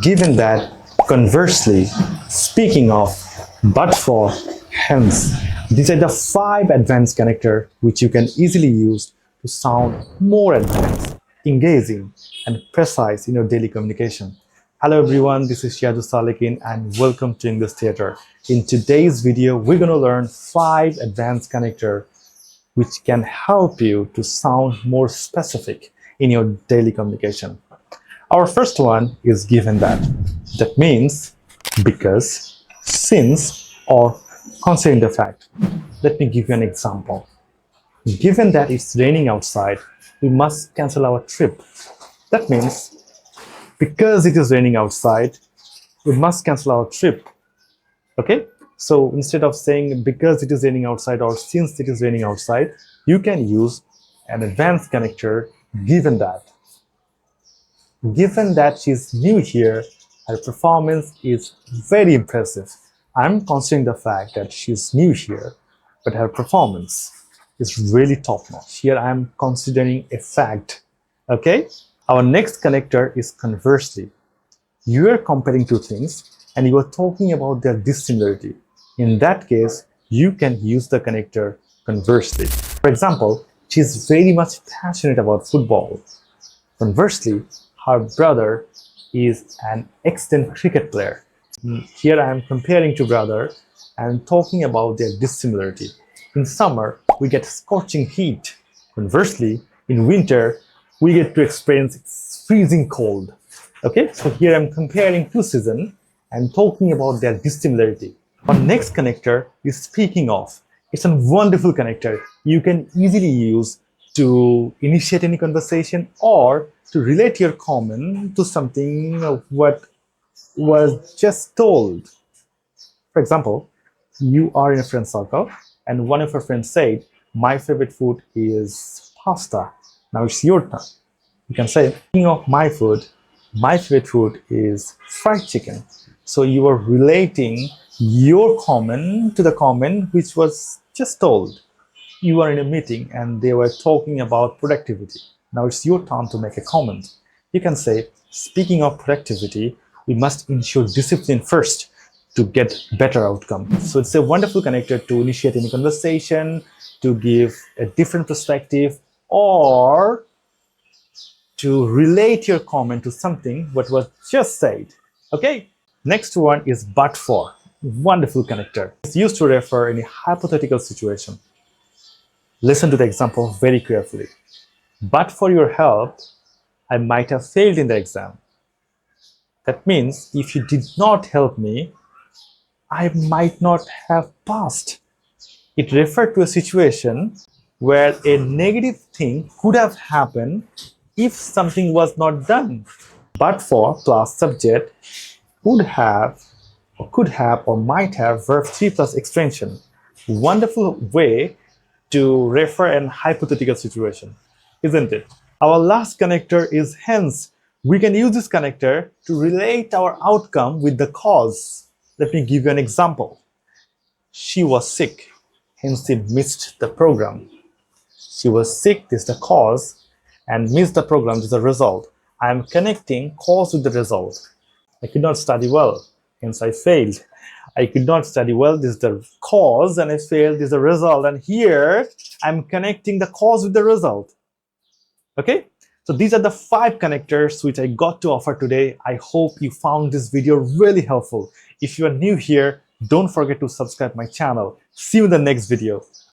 given that, conversely, speaking of, but for, hence. These are the 5 advanced connectors which you can easily use to sound more advanced, engaging, and precise in your daily communication. Hello everyone, this is IELTS Speaking and welcome to English Theatre. In today's video, we're going to learn 5 advanced connectors which can help you to sound more specific in your daily communication. Our first one is given that. That means because, since, or considering the fact. Let me give you an example. Given that it's raining outside, we must cancel our trip. That means because it is raining outside, we must cancel our trip. Okay? So instead of saying because it is raining outside or since it is raining outside, you can use an advanced connector given that. Given that she's new here, her performance is very impressive. I'm considering the fact that she's new here, but her performance is really top-notch. Here I'm considering a fact. Okay? Our next connector is conversely. You are comparing two things and you are talking about their dissimilarity. In that case, you can use the connector conversely. For example, she is very much passionate about football. Conversely, her brother is an excellent cricket player. Here I am comparing two brothers and talking about their dissimilarity. In summer, we get scorching heat. Conversely, in winter, we get to experience freezing cold. Okay, so here I'm comparing two seasons and talking about their dissimilarity. Our next connector is speaking of. It's a wonderful connector you can easily use to initiate any conversation or to relate your comment to something of what was just told. For example, you are in a friend circle and one of your friends said, my favorite food is pasta. Now it's your turn. You can say, speaking of my food, my favorite food is fried chicken. So you are relating your comment to the comment which was just told. You are in a meeting and they were talking about productivity. Now it's your turn to make a comment. You can say, speaking of productivity, we must ensure discipline first to get better outcome. So it's a wonderful connector to initiate any conversation, to give a different perspective, or to relate your comment to something what was just said. Okay? Next one is but for. Wonderful connector. It's used to refer in a hypothetical situation. Listen to the example very carefully. But for your help, I might have failed in the exam. That means if you did not help me, I might not have passed. It referred to a situation where a negative thing could have happened if something was not done. But for plus subject would have or could have or might have verb 3 plus extension. Wonderful way to refer an hypothetical situation, isn't it? Our last connector is hence. We can use this connector to relate our outcome with the cause. Let me give you an example. She was sick, hence she missed the program. She was sick, this is the cause, and missed the program, this is the result. I am connecting cause with the result. I could not study well, hence I failed. I could not study well, this is the cause, and I failed, this is the result. And here, I'm connecting the cause with the result. Okay? So these are the 5 connectors which I got to offer today. I hope you found this video really helpful. If you are new here, don't forget to subscribe my channel. See you in the next video.